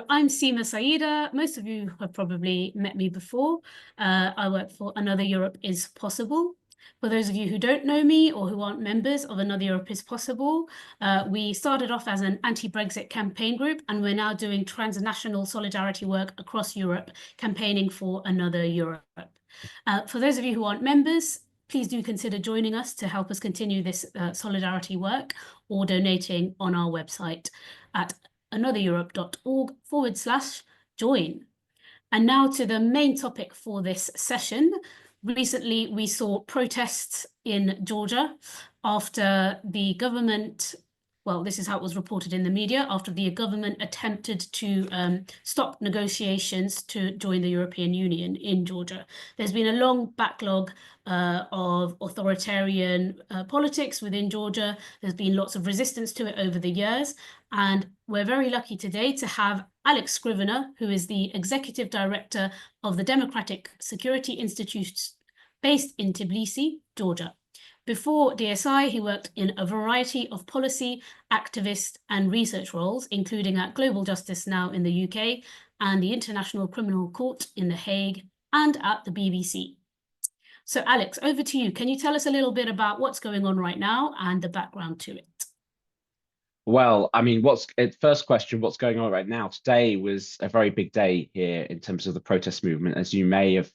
I'm Seema Saida. Most of you have probably met me before. I work for Another Europe is Possible. For those of you who don't know me or who aren't members of Another Europe is Possible, we started off as an anti-Brexit campaign group, and we're now doing transnational solidarity work across Europe, campaigning for Another Europe. For those of you who aren't members, please do consider joining us to help us continue this solidarity work or donating on our website at anothereurope.org/join. And now to the main topic for this session. Recently, we saw protests in Georgia after the government, well, this is how it was reported in the media, after the government attempted to stop negotiations to join the European Union in Georgia. There's been a long backlog of authoritarian politics within Georgia. There's been lots of resistance to it over the years. And we're very lucky today to have Alex Scrivener, who is the Executive Director of the Democratic Security Institute based in Tbilisi, Georgia. Before DSI, he worked in a variety of policy, activist, and research roles, including at Global Justice Now in the UK and the International Criminal Court in The Hague and at the BBC. So Alex, over to you. Can you tell us a little bit about what's going on right now and the background to it? Well, I mean, first question, what's going on right now? Today was a very big day here in terms of the protest movement. As you may have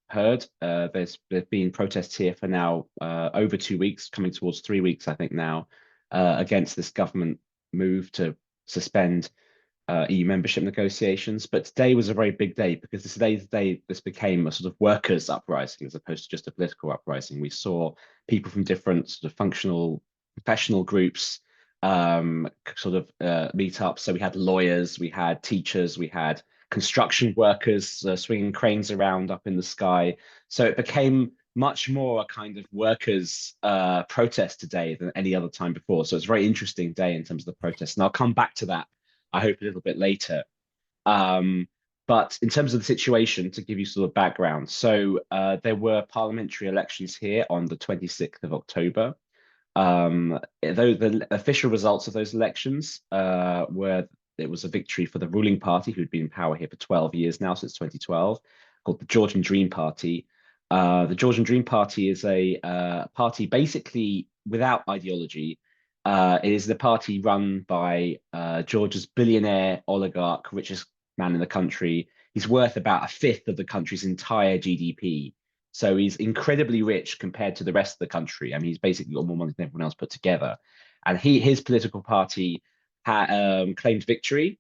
heard, there's been protests here for now over 2 weeks, coming towards 3 weeks, I think now, against this government move to suspend EU membership negotiations. But today was a very big day because today's the day this became a sort of workers' uprising as opposed to just a political uprising. We saw people from different sort of functional, professional groups sort of meet up. So we had lawyers, we had teachers, we had construction workers swinging cranes around up in the sky. So it became much more a kind of workers protest today than any other time before. So it's a very interesting day in terms of the protest. And I'll come back to that, I hope, a little bit later. But in terms of the situation, to give you sort of background, so there were parliamentary elections here on the 26th of October. Though the official results of those elections were it was a victory for the ruling party, who'd been in power here for 12 years now, since 2012, called the Georgian Dream Party. The Georgian Dream Party is a party basically without ideology. It is the party run by Georgia's billionaire oligarch, richest man in the country. He's worth about a fifth of the country's entire GDP. So he's incredibly rich compared to the rest of the country. I mean, he's basically got more money than everyone else put together. And his political party claimed victory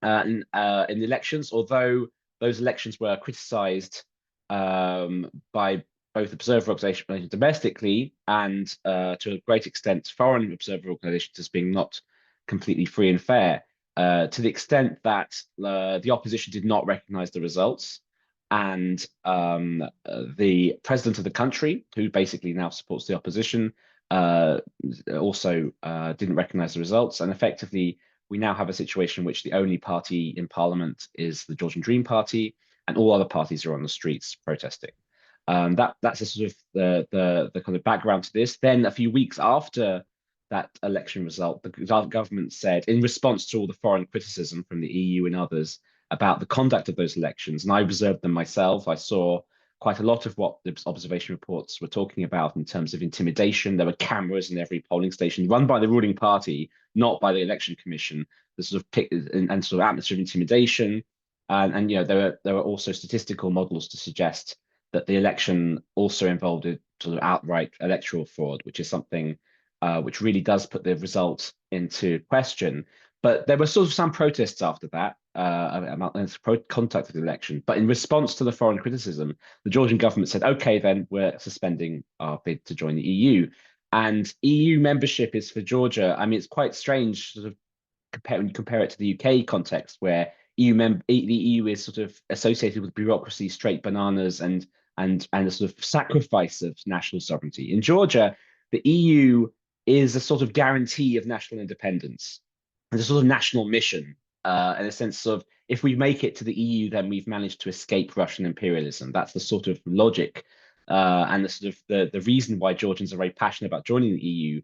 in the elections, although those elections were criticised by both observer organizations domestically and to a great extent foreign observer organizations as being not completely free and fair, to the extent that the opposition did not recognize the results. And the president of the country, who basically now supports the opposition, also didn't recognize the results. And effectively, we now have a situation in which the only party in parliament is the Georgian Dream Party, and all other parties are on the streets protesting. That's a sort of the kind of background to this. Then a few weeks after that election result, the government said, in response to all the foreign criticism from the EU and others about the conduct of those elections, and I observed them myself. I saw quite a lot of what the observation reports were talking about in terms of intimidation. There were cameras in every polling station run by the ruling party, not by the election commission. The sort of and sort of atmosphere of intimidation, and you know there were also statistical models to suggest that the election also involved a sort of outright electoral fraud, which is something which really does put the result into question. But there were sort of some protests after that about the conduct of the election. But in response to the foreign criticism, the Georgian government said, OK, then we're suspending our bid to join the EU. And EU membership is for Georgia. I mean, it's quite strange sort of when you compare it to the UK context, where the EU is sort of associated with bureaucracy, straight bananas, and a sort of sacrifice of national sovereignty. In Georgia, the EU is a sort of guarantee of national independence. It's a sort of national mission, in a sense of, if we make it to the EU, then we've managed to escape Russian imperialism. That's the sort of logic and the sort of the reason why Georgians are very passionate about joining the EU.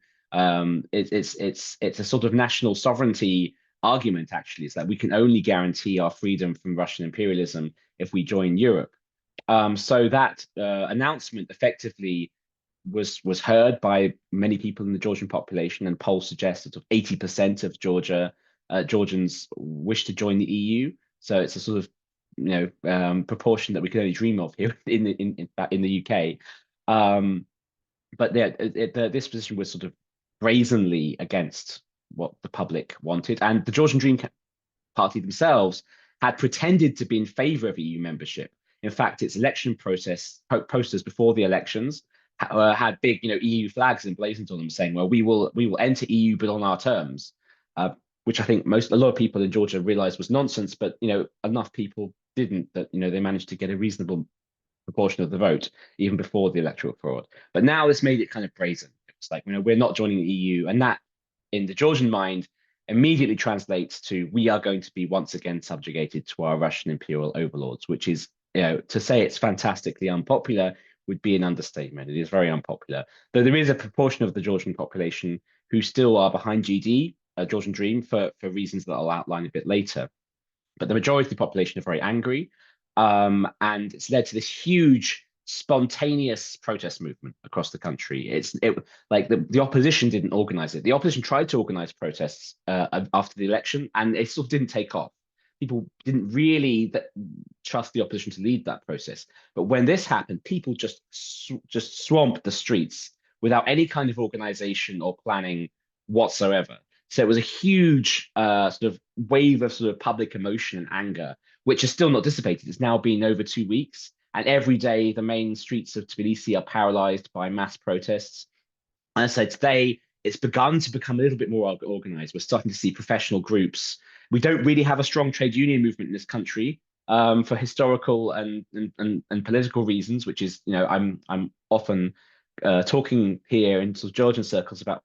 It's a sort of national sovereignty argument, actually, is that we can only guarantee our freedom from Russian imperialism if we join Europe. So that announcement effectively was heard by many people in the Georgian population, and polls suggest that 80% of Georgians wish to join the EU. So it's a sort of proportion that we can only dream of here in the UK. But this position was sort of brazenly against what the public wanted, and the Georgian Dream Party themselves had pretended to be in favor of EU membership. In fact, its election posters before the elections had big, EU flags emblazoned on them, saying, "Well, we will enter EU, but on our terms," which I think a lot of people in Georgia realized was nonsense. But enough people didn't that they managed to get a reasonable proportion of the vote even before the electoral fraud. But now this made it kind of brazen. It's like, we're not joining the EU, and that, in the Georgian mind, immediately translates to we are going to be once again subjugated to our Russian imperial overlords, which is, to say it's fantastically unpopular would be an understatement. It is very unpopular, though there is a proportion of the Georgian population who still are behind GD, Georgian Dream, for reasons that I'll outline a bit later. But the majority of the population are very angry, and it's led to this huge spontaneous protest movement across the country. Like the opposition didn't organize it. The opposition tried to organize protests after the election, and it sort of didn't take off. People didn't really trust the opposition to lead that process. But when this happened, people just swamped the streets without any kind of organization or planning whatsoever. So it was a huge sort of wave of sort of public emotion and anger, which is still not dissipated. It's now been over 2 weeks, and every day the main streets of Tbilisi are paralyzed by mass protests. And as I said, today it's begun to become a little bit more organized. We're starting to see professional groups. We don't really have a strong trade union movement in this country for historical and political reasons, which is, I'm often talking here in sort of Georgian circles about,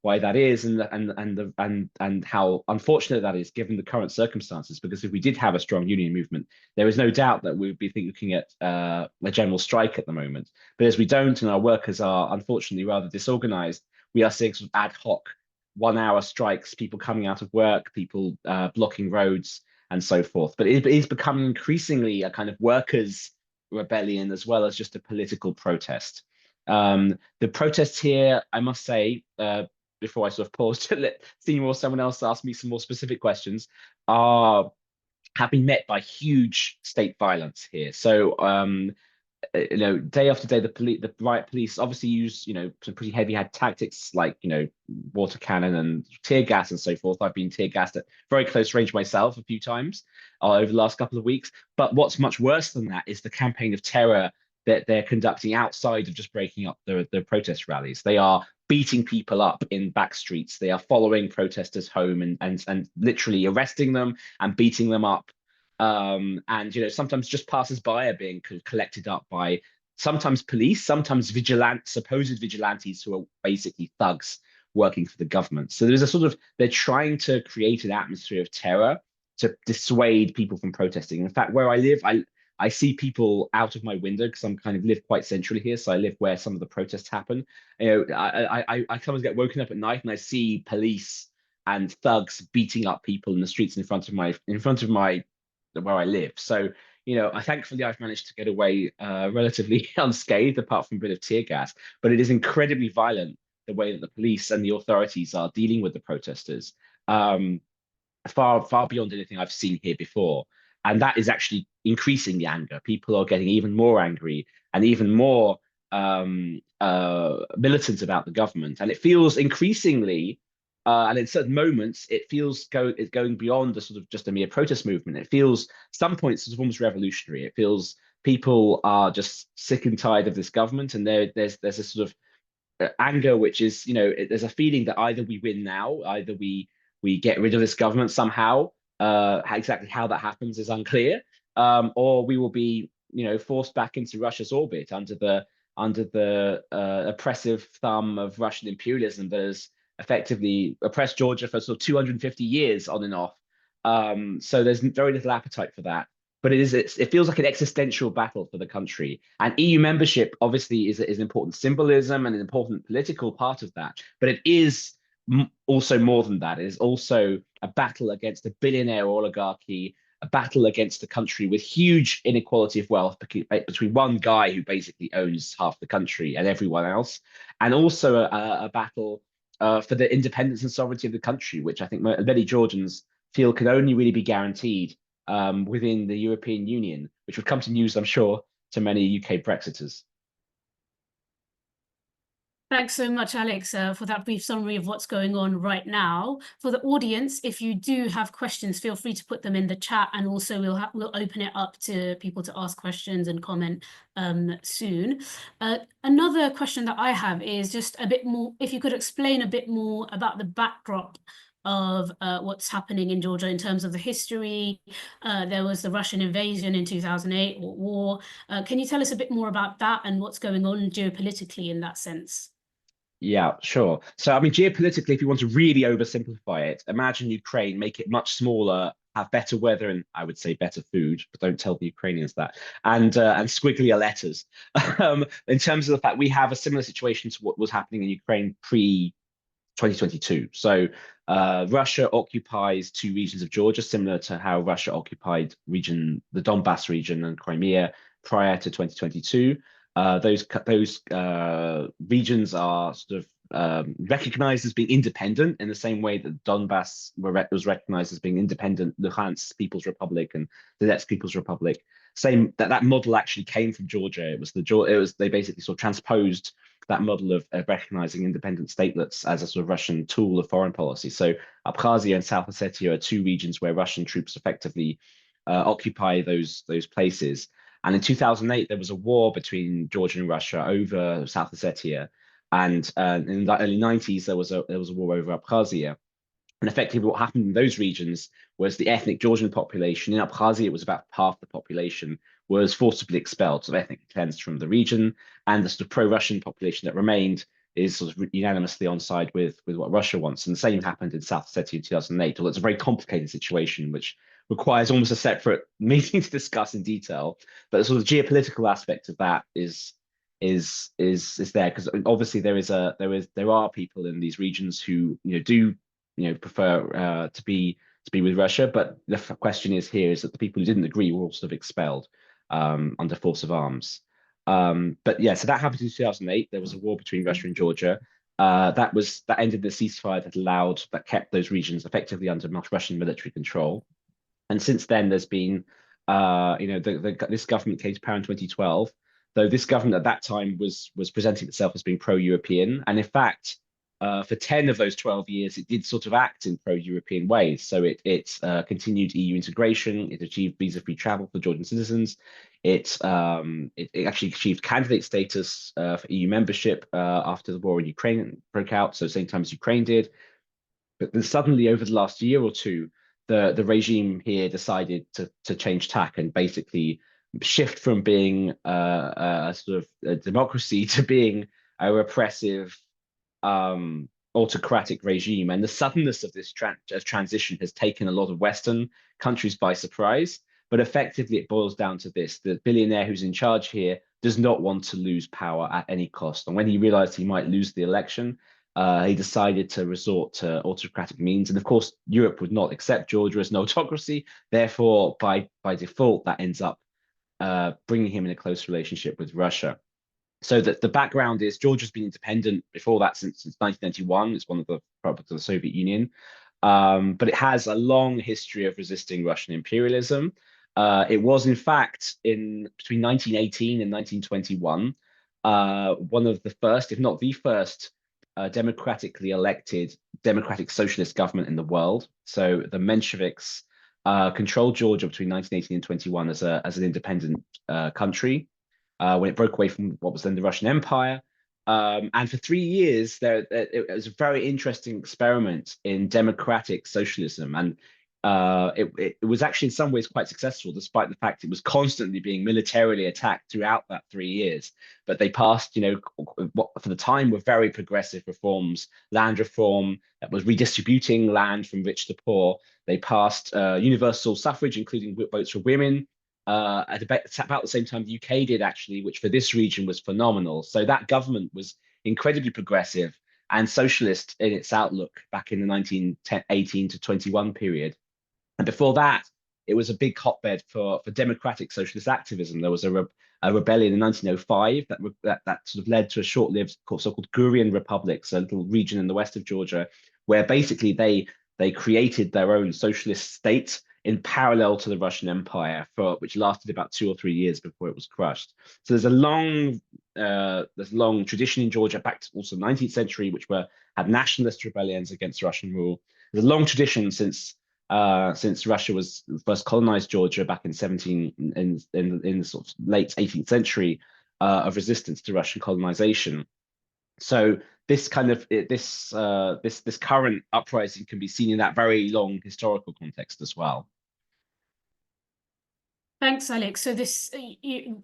why that is, and how unfortunate that is given the current circumstances. Because if we did have a strong union movement, there is no doubt that we would be looking at a general strike at the moment. But as we don't, and our workers are unfortunately rather disorganized, we are seeing sort of ad hoc 1-hour strikes, people coming out of work, people blocking roads, and so forth. But it is becoming increasingly a kind of workers' rebellion as well as just a political protest. The protests here, I must say, before I sort of pause to let Seymour or someone else ask me some more specific questions, have been met by huge state violence here. So, day after day, the riot police obviously use, some pretty heavy-handed tactics like, water cannon and tear gas and so forth. I've been tear gassed at very close range myself a few times over the last couple of weeks. But what's much worse than that is the campaign of terror that they're conducting outside of just breaking up the protest rallies. They are beating people up in back streets. They are following protesters home and literally arresting them and beating them up. And sometimes just passers-by are being collected up by sometimes police, sometimes supposed vigilantes who are basically thugs working for the government. So there's they're trying to create an atmosphere of terror to dissuade people from protesting. In fact, where I live, I see people out of my window because I'm kind of live quite centrally here. So I live where some of the protests happen. I sometimes get woken up at night and I see police and thugs beating up people in the streets in front of my where I live. So, thankfully I've managed to get away relatively unscathed, apart from a bit of tear gas. But it is incredibly violent the way that the police and the authorities are dealing with the protesters, far beyond anything I've seen here before. And that is actually increasing the anger. People are getting even more angry and even more militant about the government. And it feels increasingly, and in certain moments, it feels it's going beyond a sort of just a mere protest movement. It feels, some points, sort of almost revolutionary. It feels people are just sick and tired of this government, and there's a sort of anger, which is, there's a feeling that either we win now, either we get rid of this government somehow. Exactly how that happens is unclear, or we will be, forced back into Russia's orbit under the oppressive thumb of Russian imperialism that has effectively oppressed Georgia for sort of 250 years on and off. So there's very little appetite for that. But it feels like an existential battle for the country. And EU membership obviously is an important symbolism and an important political part of that. But it is also more than that. It is also a battle against a billionaire oligarchy, a battle against a country with huge inequality of wealth between one guy who basically owns half the country and everyone else, and also a battle for the independence and sovereignty of the country, which I think many Georgians feel can only really be guaranteed within the European Union, which would come to news, I'm sure, to many UK Brexiters. Thanks so much, Alex, for that brief summary of what's going on right now. For the audience, if you do have questions, feel free to put them in the chat, and also we'll open it up to people to ask questions and comment soon. Another question that I have is just a bit more, if you could explain a bit more about the backdrop of what's happening in Georgia in terms of the history. There was the Russian invasion in 2008 or war. Can you tell us a bit more about that and what's going on geopolitically in that sense? Yeah, sure. So, I mean, geopolitically, if you want to really oversimplify it, imagine Ukraine, make it much smaller, have better weather, and I would say better food, but don't tell the Ukrainians that, and squigglier letters. In terms of the fact we have a similar situation to what was happening in Ukraine pre 2022. So Russia occupies two regions of Georgia, similar to how Russia occupied the Donbass region and Crimea prior to 2022. Those regions are sort of recognized as being independent in the same way that Donbass was recognized as being independent, Luhansk People's Republic and Donetsk People's Republic. Same that model actually came from Georgia. They basically sort of transposed that model of recognizing independent statelets as a sort of Russian tool of foreign policy. So Abkhazia and South Ossetia are two regions where Russian troops effectively occupy those places. And in 2008, there was a war between Georgia and Russia over South Ossetia, and in the early 90s, there was a war over Abkhazia. And effectively, what happened in those regions was the ethnic Georgian population in Abkhazia, it was about half the population, was forcibly expelled, so ethnically cleansed from the region. And the sort of pro-Russian population that remained is sort of unanimously on side with what Russia wants. And the same happened in South Ossetia in 2008, although it's a very complicated situation, which requires almost a separate meeting to discuss in detail. But the sort of geopolitical aspect of that is there, because obviously there are people in these regions who do prefer to be with Russia, but the question is that the people who didn't agree were all sort of expelled under force of arms. But yeah, so that happened in 2008. There was a war between Russia and Georgia. That ended the ceasefire that kept those regions effectively under Russian military control. And since then, there's been this government came to power in 2012. Though this government at that time was presenting itself as being pro-European, and in fact, for 10 of those 12 years, it did sort of act in pro-European ways. So it continued EU integration, it achieved visa-free travel for Georgian citizens, it actually achieved candidate status for EU membership after the war in Ukraine broke out, so same time as Ukraine did. But then suddenly, over the last year or two, the regime here decided to change tack and basically shift from being a sort of a democracy to being a repressive autocratic regime. And the suddenness of this transition has taken a lot of Western countries by surprise. But effectively, it boils down to this: the billionaire who's in charge here does not want to lose power at any cost. And when he realized he might lose the election, he decided to resort to autocratic means. And of course, Europe would not accept Georgia as an autocracy. Therefore, by default, that ends up bringing him in a close relationship with Russia. So that the background is Georgia's been independent before that since 1991. It's one of the products of the Soviet Union, but it has a long history of resisting Russian imperialism. It was, in fact, between 1918 and 1921, one of the first, if not the first, democratically elected democratic socialist government in the world. So the Mensheviks controlled Georgia between 1918 and 21 as an independent country. When it broke away from what was then the Russian Empire. And for 3 years, it was a very interesting experiment in democratic socialism. And it was actually in some ways quite successful, despite the fact it was constantly being militarily attacked throughout that 3 years. But they passed, what for the time were very progressive reforms, land reform that was redistributing land from rich to poor. They passed universal suffrage, including votes for women. At about the same time the UK did, actually, which for this region was phenomenal. So that government was incredibly progressive and socialist in its outlook back in the 1918 to 21 period. And before that, it was a big hotbed for democratic socialist activism. There was a rebellion in 1905 that sort of led to a short-lived so-called Gurian Republic, so a little region in the west of Georgia, where basically they created their own socialist state in parallel to the Russian Empire, which lasted about 2 or 3 years before it was crushed. So there's a long tradition in Georgia back to also 19th century, which had nationalist rebellions against Russian rule. There's a long tradition since Russia was first colonized Georgia back in the sort of late 18th century of resistance to Russian colonization. So this current uprising can be seen in that very long historical context as well. Thanks, Alex. So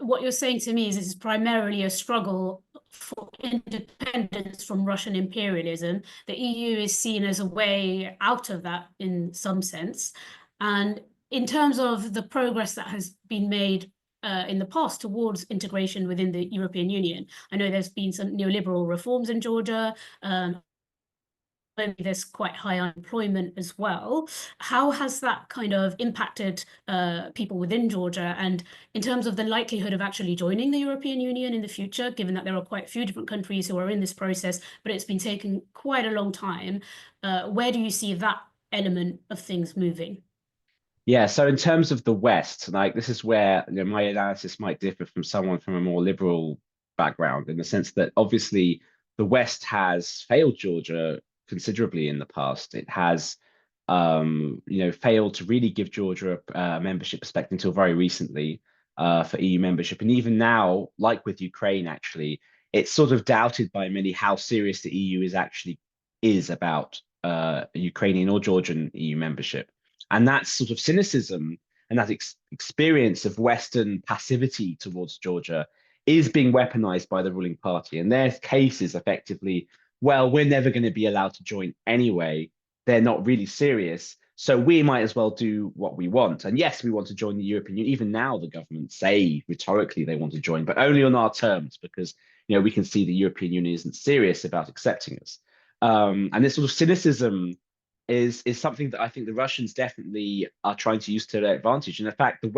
what you're saying to me is this is primarily a struggle for independence from Russian imperialism. The EU is seen as a way out of that in some sense. And in terms of the progress that has been made in the past towards integration within the European Union, I know there's been some neoliberal reforms in Georgia. Maybe there's quite high unemployment as well. How has that kind of impacted people within Georgia? And in terms of the likelihood of actually joining the European Union in the future, given that there are quite a few different countries who are in this process, but it's been taking quite a long time, where do you see that element of things moving? Yeah, so in terms of the West, like this is where my analysis might differ from someone from a more liberal background, in the sense that obviously the West has failed Georgia considerably in the past. It has, failed to really give Georgia a membership perspective until very recently for EU membership. And even now, like with Ukraine, actually, it's sort of doubted by many how serious the EU is about Ukrainian or Georgian EU membership. And that sort of cynicism and that experience of Western passivity towards Georgia is being weaponized by the ruling party. And their case is effectively, well, we're never going to be allowed to join anyway. They're not really serious. So we might as well do what we want. And yes, we want to join the European Union. Even now, the government say rhetorically they want to join, but only on our terms, because we can see the European Union isn't serious about accepting us. And this sort of cynicism is something that I think the Russians definitely are trying to use to their advantage. And in fact, the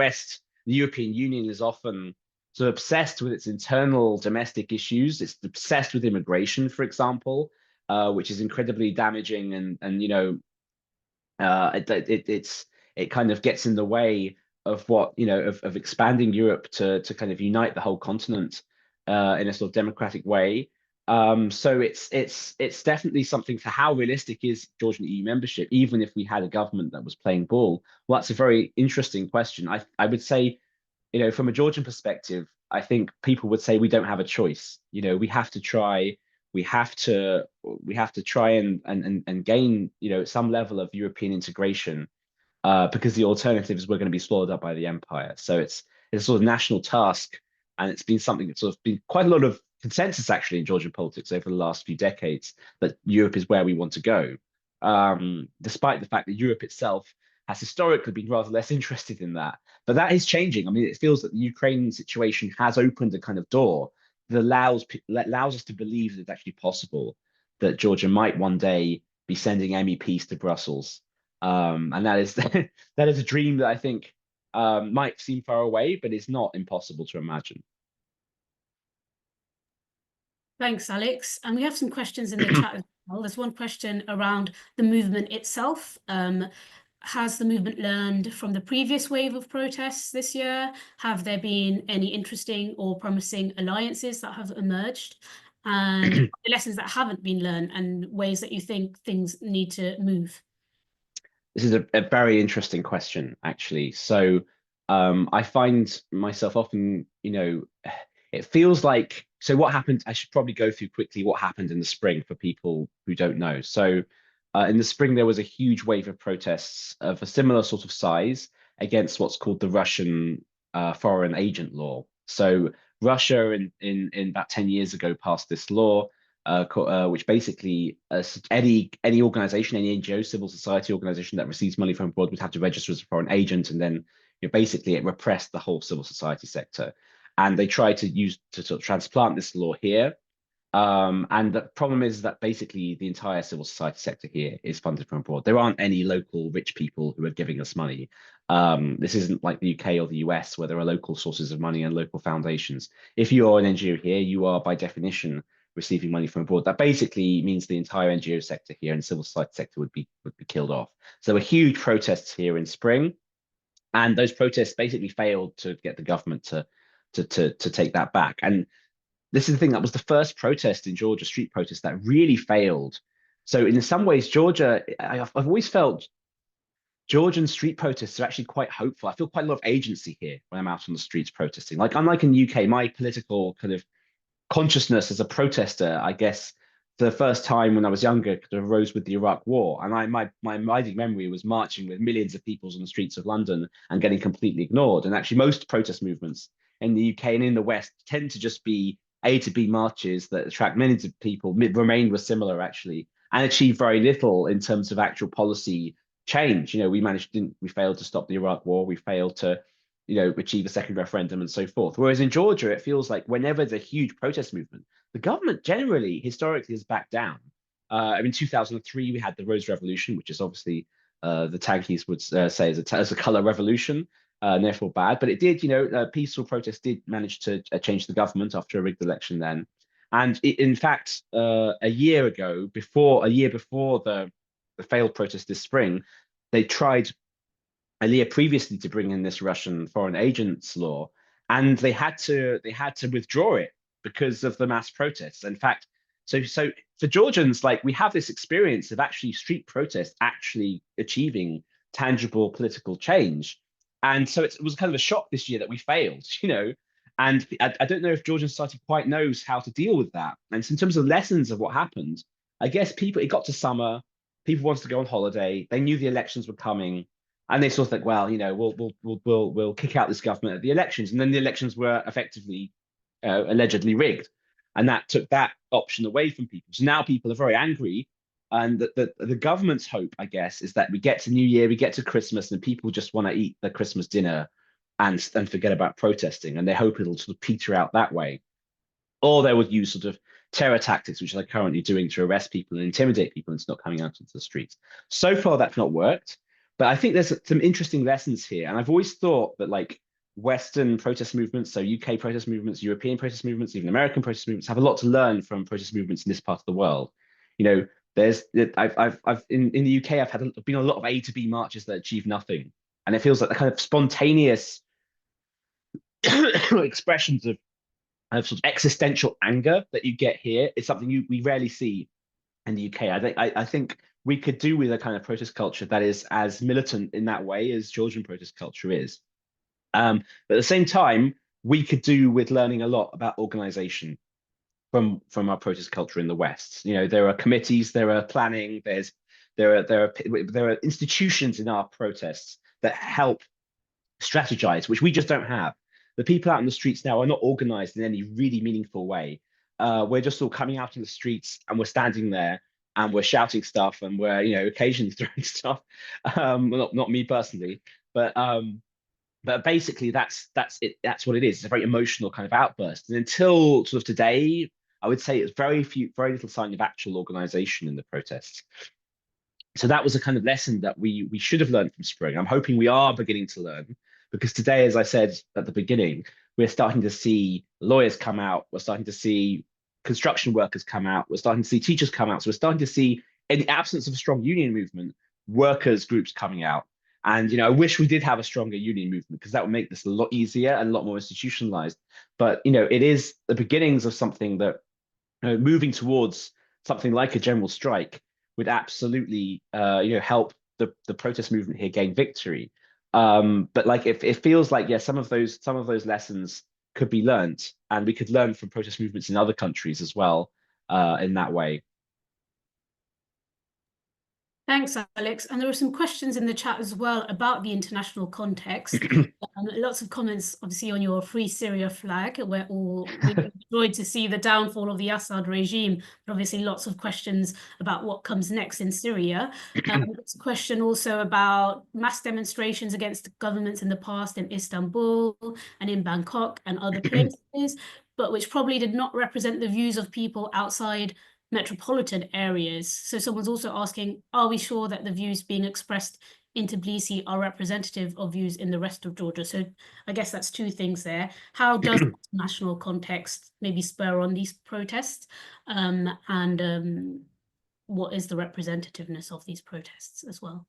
European Union is often sort of obsessed with its internal domestic issues. It's obsessed with immigration, for example, which is incredibly damaging, it kind of gets in the way of what of expanding Europe to kind of unite the whole continent in a sort of democratic way. So it's definitely something. For how realistic is Georgian EU membership, even if we had a government that was playing ball? Well, that's a very interesting question. I would say, from a Georgian perspective, I think people would say we don't have a choice. We have to try. We have to try and gain some level of European integration, because the alternative is we're going to be swallowed up by the empire. So it's a sort of national task, and it's been something that's sort of been quite a lot of consensus actually in Georgian politics over the last few decades, that Europe is where we want to go, despite the fact that Europe itself has historically been rather less interested in that. But that is changing. I mean, it feels that the Ukrainian situation has opened a kind of door that allows us to believe that it's actually possible that Georgia might one day be sending MEPs to Brussels. And that is that is a dream that I think might seem far away, but it's not impossible to imagine. Thanks, Alex. And we have some questions in the chat as well. There's one question around the movement itself. Has the movement learned from the previous wave of protests this year? Have there been any interesting or promising alliances that have emerged? And the lessons that haven't been learned, and ways that you think things need to move? This is a very interesting question, actually. So I find myself often, it feels like, so what happened, I should probably go through quickly what happened in the spring for people who don't know. So in the spring, there was a huge wave of protests of a similar sort of size against what's called the Russian foreign agent law. So Russia in about 10 years ago passed this law, which basically any organization, any NGO, civil society organization that receives money from abroad would have to register as a foreign agent, and then basically it repressed the whole civil society sector. And they tried to sort of transplant this law here. And the problem is that basically the entire civil society sector here is funded from abroad. There aren't any local rich people who are giving us money. This isn't like the UK or the US where there are local sources of money and local foundations. If you are an NGO here, you are by definition receiving money from abroad. That basically means the entire NGO sector here and civil society sector would be killed off. So there were huge protests here in spring, and those protests basically failed to get the government to take that back. And this is the thing, that was the first protest in Georgia, street protest, that really failed. So in some ways, Georgia, I've always felt Georgian street protests are actually quite hopeful. I feel quite a lot of agency here when I'm out on the streets protesting. Like, unlike in the UK, my political kind of consciousness as a protester, I guess, for the first time when I was younger, kind of rose with the Iraq War. And my abiding memory was marching with millions of people on the streets of London and getting completely ignored. And actually, most protest movements in the UK and in the West tend to just be A to B marches that attract millions of people. Remain was similar, actually, and achieve very little in terms of actual policy change. You know, we failed to stop the Iraq War. We failed to achieve a second referendum and so forth. Whereas in Georgia, it feels like whenever there's a huge protest movement, the government generally, historically, has backed down. In 2003, we had the Rose Revolution, which is obviously the tankies would say as a color revolution, and therefore bad. But it did, peaceful protest did manage to change the government after a rigged election then. And in fact, a year before the failed protest this spring, they tried a year previously to bring in this Russian foreign agents law, and they had to withdraw it because of the mass protests. In fact, so for Georgians, like, we have this experience of actually street protests actually achieving tangible political change, and so it was kind of a shock this year that we failed, And I don't know if Georgian society quite knows how to deal with that. And so in terms of lessons of what happened, I guess it got to summer, people wanted to go on holiday, they knew the elections were coming, and they sort of think, well, we'll kick out this government at the elections, and then the elections were effectively allegedly rigged, and that took that option away from people. So now people are very angry, and the government's hope, I guess, is that we get to New Year, we get to Christmas, and people just want to eat the Christmas dinner and forget about protesting, and they hope it'll sort of peter out that way, or they would use sort of terror tactics, which they're currently doing, to arrest people and intimidate people into not coming out into the streets. So far, that's not worked. But I think there's some interesting lessons here. And I've always thought that, like, Western protest movements, so UK protest movements, European protest movements, even American protest movements, have a lot to learn from protest movements in this part of the world. There's I've in the UK, I've been a lot of A to B marches that achieve nothing. And it feels like the kind of spontaneous expressions of sort of existential anger that you get here is something we rarely see in the UK. I think we could do with a kind of protest culture that is as militant in that way as Georgian protest culture is. But at the same time, we could do with learning a lot about organization from our protest culture in the West. There are committees, there are planning, there are institutions in our protests that help strategize, which we just don't have. The people out in the streets now are not organized in any really meaningful way. We're just all coming out in the streets, and we're standing there and we're shouting stuff, and we're occasionally throwing stuff. Not me personally, but basically that's it. That's what it is. It's a very emotional kind of outburst. And until sort of today, I would say it's very little sign of actual organization in the protests. So that was a kind of lesson that we should have learned from spring. I'm hoping we are beginning to learn, because today, as I said at the beginning, we're starting to see lawyers come out, we're starting to see construction workers come out, we're starting to see teachers come out. So we're starting to see, in the absence of a strong union movement, workers groups coming out. And I wish we did have a stronger union movement, because that would make this a lot easier and a lot more institutionalized. But it is the beginnings of something that, moving towards something like a general strike would absolutely help the protest movement here gain victory. But like it feels like, yeah, some of those lessons could be learned, and we could learn from protest movements in other countries as well, in that way. Thanks, Alex. And there were some questions in the chat as well about the international context. Lots of comments, obviously, on your Free Syria flag. We enjoyed to see the downfall of the Assad regime, but obviously lots of questions about what comes next in Syria. There's a question also about mass demonstrations against governments in the past in Istanbul and in Bangkok and other places, but which probably did not represent the views of people outside metropolitan areas. So someone's also asking, are we sure that the views being expressed in Tbilisi are representative of views in the rest of Georgia? So I guess that's two things there. How does national context maybe spur on these protests? And what is the representativeness of these protests as well?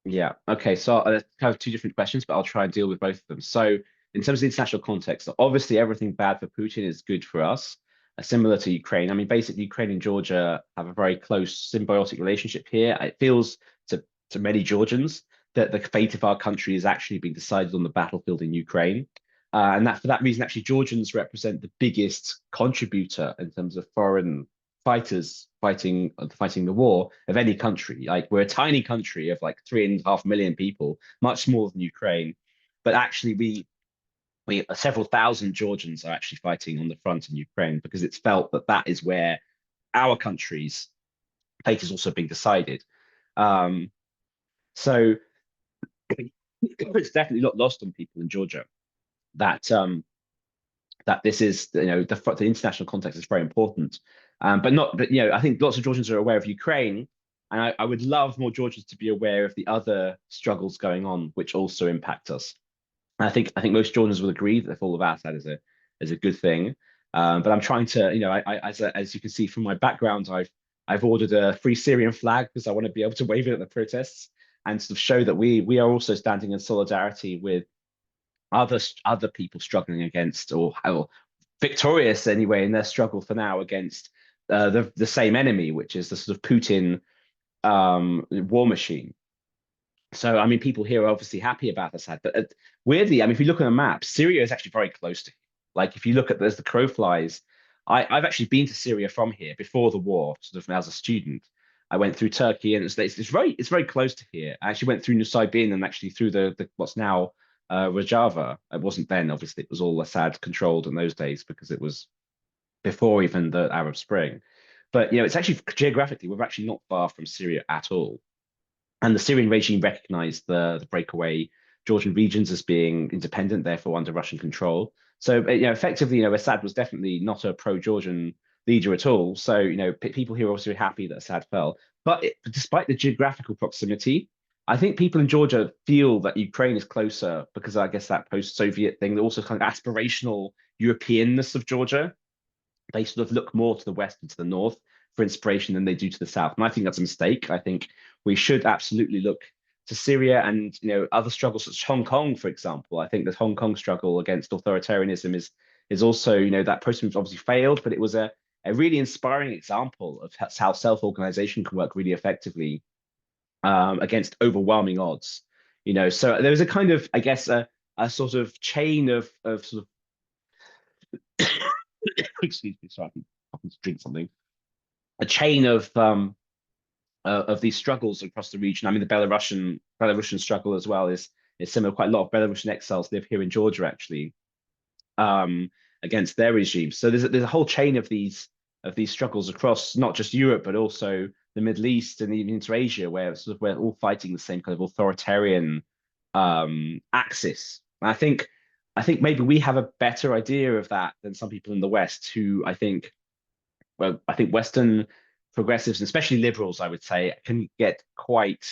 Yeah. Okay. So I have two different questions, but I'll try and deal with both of them. So in terms of the international context, obviously everything bad for Putin is good for us. Similar to Ukraine. I mean, basically, Ukraine and Georgia have a very close symbiotic relationship here. It feels to many Georgians that the fate of our country is actually being decided on the battlefield in Ukraine. And that for that reason, actually, Georgians represent the biggest contributor in terms of foreign fighters fighting the war of any country. Like we're a tiny country of like 3.5 million people, much smaller than Ukraine. But actually, we several thousand Georgians are actually fighting on the front in Ukraine because it's felt that that is where our country's fate is also being decided. So it's definitely not lost on people in Georgia that that this is, the international context is very important. But not but I think lots of Georgians are aware of Ukraine, and I would love more Georgians to be aware of the other struggles going on, which also impact us. I think most Jordans will agree that the fall of Assad is a good thing. But I'm trying to, as you can see from my background, I've ordered a Free Syrian flag because I want to be able to wave it at the protests and sort of show that we are also standing in solidarity with other people struggling against or victorious anyway in their struggle for now against the same enemy, which is the sort of Putin war machine. So, I mean, people here are obviously happy about Assad, but weirdly, I mean, if you look on a map, Syria is actually very close to here. Like, if you look at as the crow flies, I've actually been to Syria from here before the war, sort of as a student. I went through Turkey, and it's very close to here. I actually went through Nusaybin and actually through the what's now Rojava. It wasn't then, obviously, it was all Assad controlled in those days because it was before even the Arab Spring. But it's actually geographically, we're actually not far from Syria at all. And the Syrian regime recognized the breakaway Georgian regions as being independent, therefore under Russian control. So, effectively, Assad was definitely not a pro-Georgian leader at all. So, people here are also happy that Assad fell. But despite the geographical proximity, I think people in Georgia feel that Ukraine is closer because I guess that post-Soviet thing, also kind of aspirational Europeanness of Georgia. They sort of look more to the west and to the north for inspiration than they do to the south. And I think that's a mistake. I think we should absolutely look to Syria and other struggles such as Hong Kong, for example. I think the Hong Kong struggle against authoritarianism is also, that process obviously failed, but it was a really inspiring example of how self-organization can work really effectively against overwhelming odds. So there was a kind of, I guess, a sort of chain of sort of excuse me, sorry, I can drink something. A chain of these struggles across the region. I mean, the Belarusian struggle as well is similar. Quite a lot of Belarusian exiles live here in Georgia, actually, against their regime. So there's a whole chain of these struggles across not just Europe but also the Middle East and even into Asia, where sort of we're all fighting the same kind of authoritarian axis. And I think maybe we have a better idea of that than some people in the West, who I think Western progressives, and especially liberals, I would say, can get quite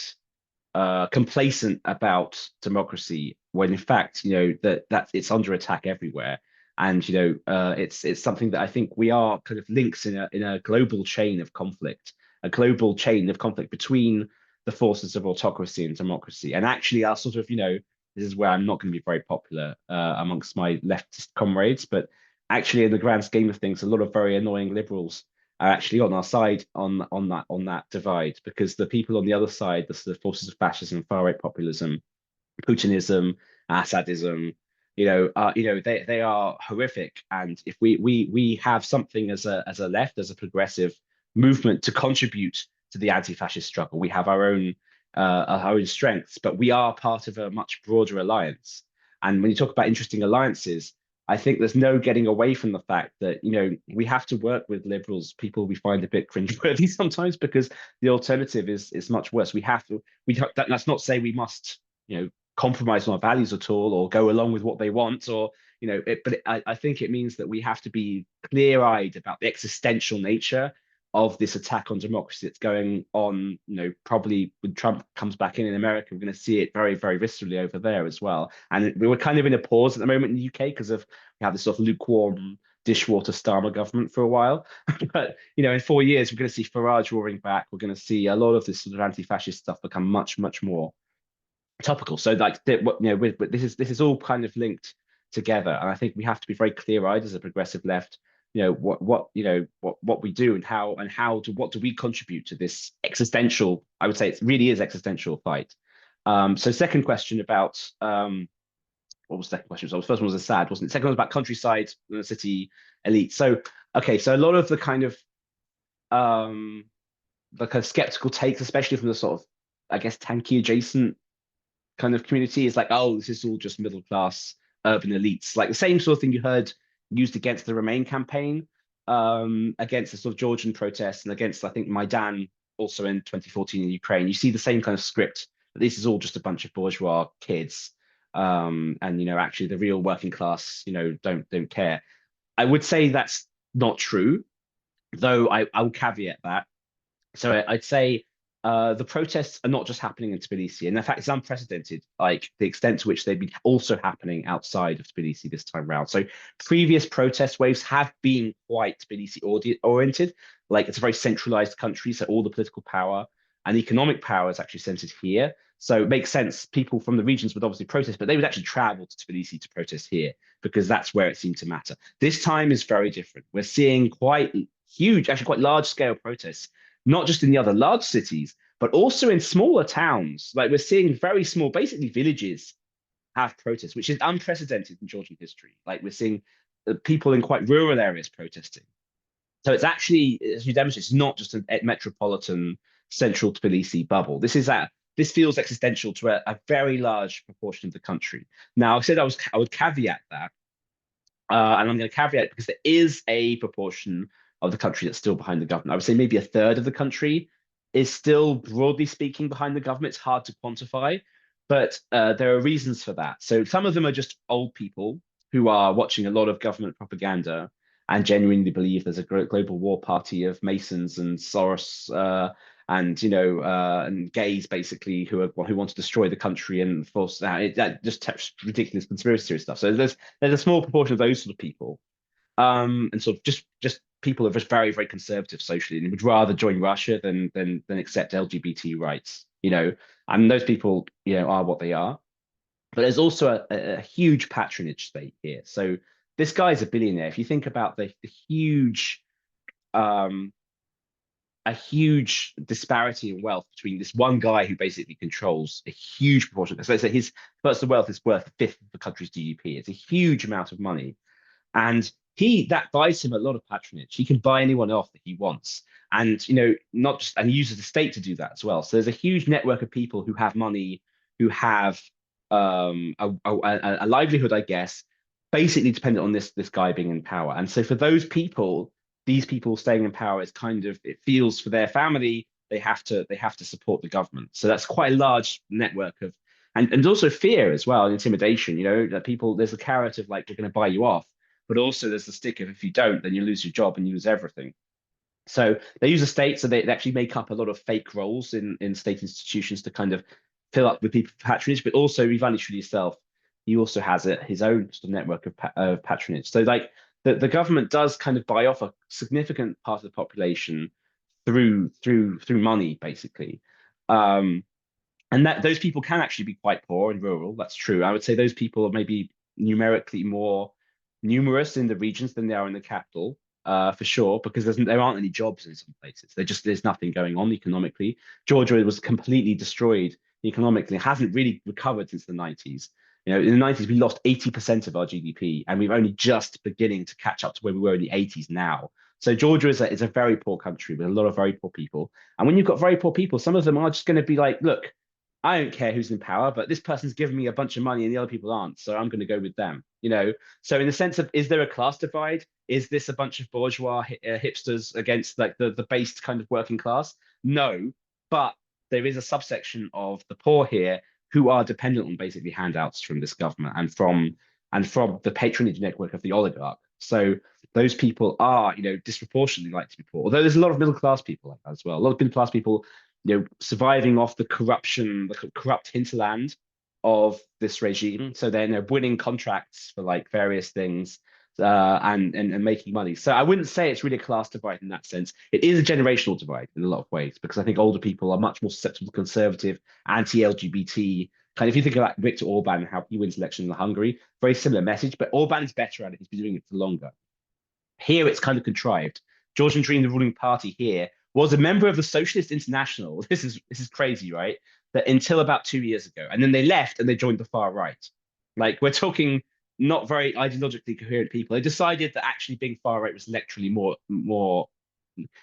complacent about democracy when in fact, that it's under attack everywhere. And it's something that I think we are kind of links in a global chain of conflict, between the forces of autocracy and democracy. And actually, our sort of, this is where I'm not going to be very popular amongst my leftist comrades, but actually, in the grand scheme of things, a lot of very annoying liberals are actually on our side on that divide, because the people on the other side, the forces of fascism, far right populism, Putinism, Assadism, they are horrific. And if we have something as a left, as a progressive movement to contribute to the anti-fascist struggle. We have our own strengths, but we are part of a much broader alliance. And when you talk about interesting alliances, I think there's no getting away from the fact that, we have to work with liberals, people we find a bit cringeworthy sometimes, because the alternative is much worse. That's not to say we must, compromise on our values at all or go along with what they want, or, I think it means that we have to be clear-eyed about the existential nature of this attack on democracy that's going on. Probably when Trump comes back in America, we're going to see it very, very viscerally over there as well. And we were kind of in a pause at the moment in the UK because we have this sort of lukewarm dishwater Starmer government for a while. But in 4 years, we're going to see Farage roaring back. We're going to see a lot of this sort of anti-fascist stuff become much, much more topical. So like this is all kind of linked together, and I think we have to be very clear-eyed as a progressive left. What we do, and what do we contribute to this existential, I would say it really is existential fight. So second question about what was the second question? So the first one was a sad, wasn't it? Second one was about countryside and the city elite. So okay, so a lot of the kind of skeptical takes, especially from the sort of, I guess, tanky adjacent kind of community, is like, oh, this is all just middle class urban elites, like the same sort of thing you heard used against the Remain campaign, against the sort of Georgian protests, and against, I think, Maidan also in 2014 in Ukraine. You see the same kind of script, that this is all just a bunch of bourgeois kids, and actually the real working class don't care. I would say that's not true, though I'll caveat that. So I'd say the protests are not just happening in Tbilisi, and in fact, it's unprecedented, like the extent to which they've been also happening outside of Tbilisi this time around. So previous protest waves have been quite Tbilisi oriented, like it's a very centralized country, so all the political power and economic power is actually centered here. So it makes sense. People from the regions would obviously protest, but they would actually travel to Tbilisi to protest here because that's where it seemed to matter. This time is very different. We're seeing quite huge, actually quite large scale protests, not just in the other large cities, but also in smaller towns. Like we're seeing very small, basically villages have protests, which is unprecedented in Georgian history. Like we're seeing people in quite rural areas protesting. So it's actually, as you demonstrate, it's not just a metropolitan central Tbilisi bubble. This feels existential to a very large proportion of the country. Now, I said I would caveat that, and I'm going to caveat it because there is a proportion of the country that's still behind the government. I would say maybe a third of the country is still, broadly speaking, behind the government. It's hard to quantify, but there are reasons for that. So some of them are just old people who are watching a lot of government propaganda and genuinely believe there's a global war party of Masons and Soros and gays, basically, who want to destroy the country and force that just ridiculous conspiracy theory stuff. So there's a small proportion of those sort of people, and sort of just people are just very, very conservative socially and would rather join Russia than accept LGBT rights, and those people, are what they are. But there's also a huge patronage state here. So this guy's a billionaire. If you think about the huge a huge disparity in wealth between this one guy who basically controls a huge proportion. So let's say his personal wealth is worth a fifth of the country's GDP. It's a huge amount of money. And that buys him a lot of patronage. He can buy anyone off that he wants. And, not just, and he uses the state to do that as well. So there's a huge network of people who have money, who have a livelihood, I guess, basically dependent on this guy being in power. And so for those people, these people staying in power is kind of, it feels for their family, they have to support the government. So that's quite a large network of, and also fear as well, and intimidation, that people, there's a carrot of like, we're going to buy you off, but also there's the stick of, if you don't, then you lose your job and you lose everything. So they use the state, so they actually make up a lot of fake roles in state institutions to kind of fill up with people for patronage, but also Ivanishvili himself, he also has his own sort of network of patronage. So like the government does kind of buy off a significant part of the population through money, basically. And that those people can actually be quite poor and rural. That's true. I would say those people are maybe numerically more numerous in the regions than they are in the capital, for sure, because there aren't any jobs in some places. There's nothing going on economically. Georgia was completely destroyed economically. It hasn't really recovered since the 90s. In the 90s, we lost 80% of our GDP, and we're only just beginning to catch up to where we were in the 80s now. So Georgia is a very poor country with a lot of very poor people. And when you've got very poor people, some of them are just going to be like, look, I don't care who's in power, but this person's giving me a bunch of money and the other people aren't, so I'm going to go with them. So in the sense of, is there a class divide? Is this a bunch of bourgeois hipsters against like the based kind of working class? No, but there is a subsection of the poor here who are dependent on basically handouts from this government and from the patronage network of the oligarch. So those people are, disproportionately like to be poor. Although there's a lot of middle class people like that as well. A lot of middle class people, surviving off the corruption, the corrupt hinterland of this regime. So they're winning contracts for like various things and making money. So I wouldn't say it's really a class divide in that sense. It is a generational divide in a lot of ways because I think older people are much more susceptible to conservative, anti-LGBT. Kind of, if you think about Viktor Orban and how he wins elections in Hungary, very similar message, but Orban is better at it. He's been doing it for longer. Here, it's kind of contrived. Georgian Dream, the ruling party here, was a member of the Socialist International. This is crazy, right? That until about 2 years ago, and then they left and they joined the far right. Like we're talking not very ideologically coherent people. They decided that actually being far right was electorally more.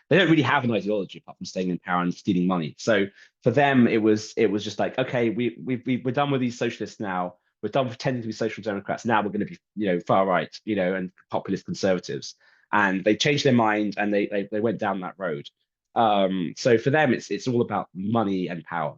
They don't really have an ideology apart from staying in power and stealing money. So for them, it was just like, okay, we're done with these socialists now. We're done pretending to be social democrats. Now we're going to be, far right, and populist conservatives. And they changed their mind and they went down that road. So for them, it's all about money and power.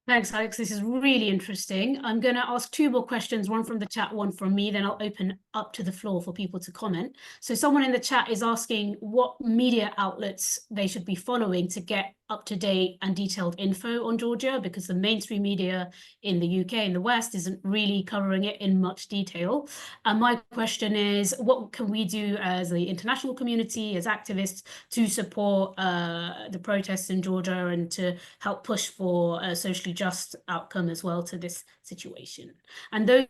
Thanks, Alex. This is really interesting. I'm going to ask two more questions, one from the chat, one from me, then I'll open up to the floor for people to comment. So someone in the chat is asking what media outlets they should be following to get up-to-date and detailed info on Georgia, because the mainstream media in the UK and the West isn't really covering it in much detail. And my question is, what can we do as the international community, as activists, to support the protests in Georgia and to help push for a socially just outcome as well to this situation? And those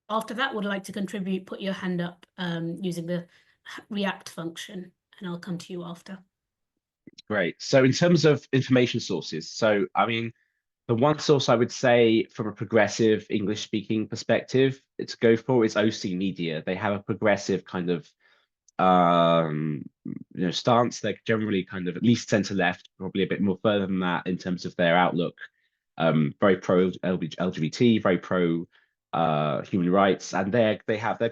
after that would like to contribute, put your hand up using the react function, and I'll come to you after. Great. So in terms of information sources, so I mean, the one source I would say from a progressive English speaking perspective to go for is OC Media. They have a progressive kind of stance. They're generally kind of at least center left, probably a bit more further than that in terms of their outlook. Very pro LGBT, very pro human rights, and they're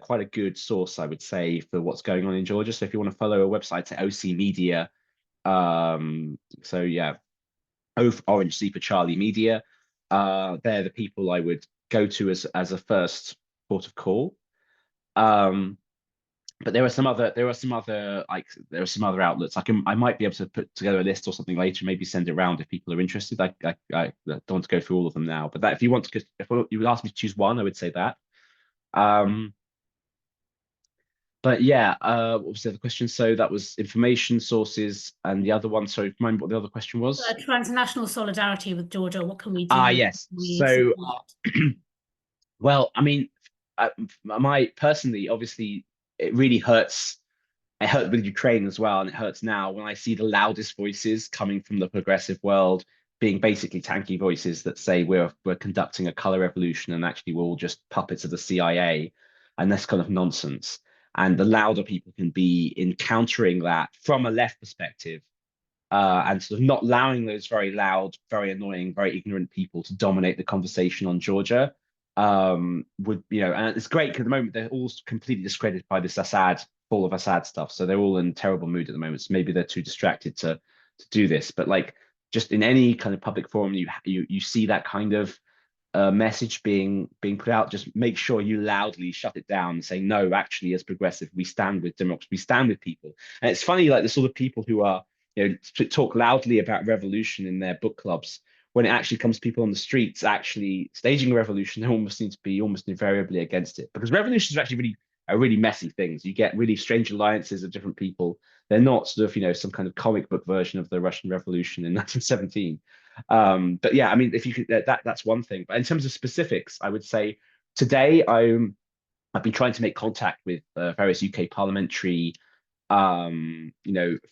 quite a good source, I would say, for what's going on in Georgia. So if you want to follow a website at OC Media, so yeah, Orange Sleeper Charlie Media, they're the people I would go to as a first port of call. But there are some other outlets. I might be able to put together a list or something later, maybe send it around if people are interested. I don't want to go through all of them now, but that if you want to, if you would ask me to choose one, I would say that. But yeah, what was the other question? So that was information sources, and the other one. Sorry, remind me what the other question was. Transnational solidarity with Georgia. What can we do? Yes. So, well, I mean, personally, obviously, it really hurts. It hurt with Ukraine as well, and it hurts now when I see the loudest voices coming from the progressive world being basically tanky voices that say we're conducting a color revolution and actually we're all just puppets of the CIA, and this kind of nonsense. And the louder people can be in countering that from a left perspective, and sort of not allowing those very loud, very annoying, very ignorant people to dominate the conversation on Georgia, would, and it's great because at the moment they're all completely discredited by this fall of Assad stuff. So they're all in terrible mood at the moment. So maybe they're too distracted to do this. But like just in any kind of public forum, you see that kind of message being put out, just make sure you loudly shut it down and say, no, actually, as progressive, we stand with democracy, we stand with people. And it's funny, like the sort of people who are, talk loudly about revolution in their book clubs, when it actually comes to people on the streets actually staging a revolution, they almost seem to be almost invariably against it, because revolutions are actually really messy things. You get really strange alliances of different people. They're not sort of, some kind of comic book version of the Russian Revolution in 1917. But yeah, I mean, if you could, that's one thing. But in terms of specifics, I would say today I've been trying to make contact with various UK parliamentary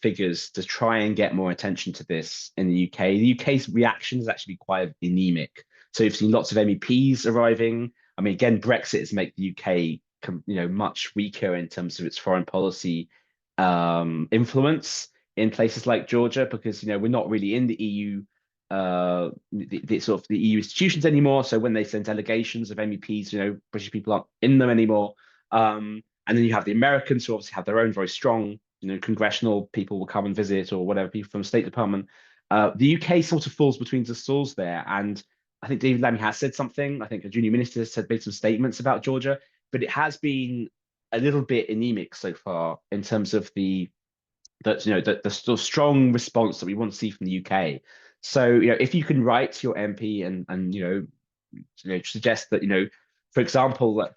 figures to try and get more attention to this in the UK. The UK's reaction has actually been quite anemic. So you've seen lots of MEPs arriving. I mean, again, Brexit has made the UK much weaker in terms of its foreign policy influence in places like Georgia, because we're not really in the EU, the sort of the EU institutions anymore. So when they send delegations of MEPs, British people aren't in them anymore. And then you have the Americans, who obviously have their own very strong, congressional people will come and visit, or whatever, people from the State Department. The UK sort of falls between the stools there, and I think David Lammy has said something. I think a junior minister has made some statements about Georgia, but it has been a little bit anemic so far in terms of the sort of strong response that we want to see from the UK. So if you can write to your MP and suggest that for example, that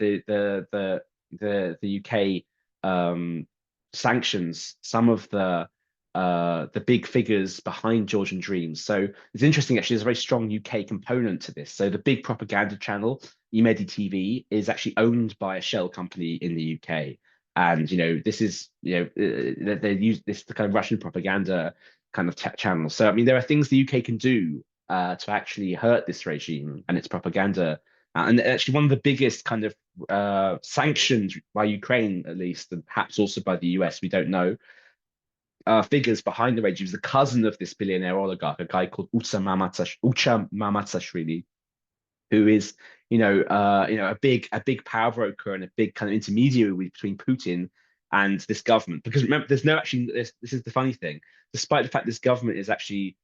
the UK sanctions some of the big figures behind Georgian dreams. So it's interesting, actually, there's a very strong UK component to this. So the big propaganda channel, Imedi TV, is actually owned by a shell company in the UK. And this is they use this the kind of Russian propaganda kind of channel. So I mean, there are things the UK can do to actually hurt this regime and its propaganda. And actually, one of the biggest kind of sanctions by Ukraine, at least, and perhaps also by the US, we don't know, figures behind the regime is the cousin of this billionaire oligarch, a guy called Ucha Mamazashvili, who is a big power broker and a big kind of intermediary between Putin and this government. Because remember, this is the funny thing, despite the fact this government is actually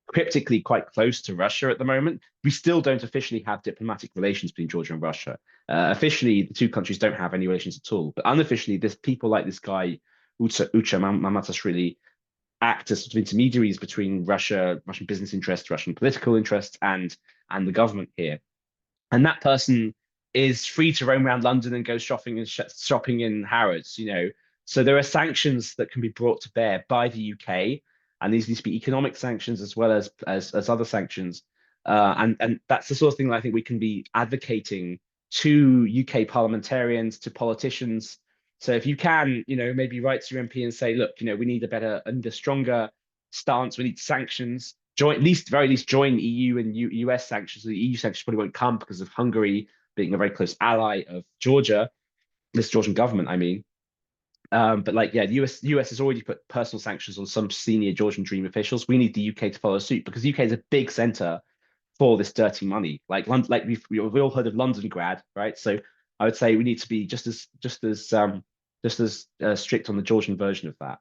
cryptically quite close to Russia at the moment, we still don't officially have diplomatic relations between Georgia and Russia. Officially, the two countries don't have any relations at all, but unofficially, there's people like this guy Ucha Mamazashvili act as sort of intermediaries between Russian business interests, Russian political interests, and the government here. And that person is free to roam around London and go shopping in Harrods. So there are sanctions that can be brought to bear by the UK, and these need to be economic sanctions as well as other sanctions. And that's the sort of thing that I think we can be advocating to UK parliamentarians, to politicians. So if you can, maybe write to your MP and say, look, we need a better and a stronger stance. We need sanctions. Very least join EU and US sanctions. The EU sanctions probably won't come because of Hungary being a very close ally of Georgia, this Georgian government, I mean. But the US has already put personal sanctions on some senior Georgian Dream officials. We need the UK to follow suit, because the UK is a big center for this dirty money. Like we've all heard of Londongrad, right? So I would say we need to be just as strict on the Georgian version of that.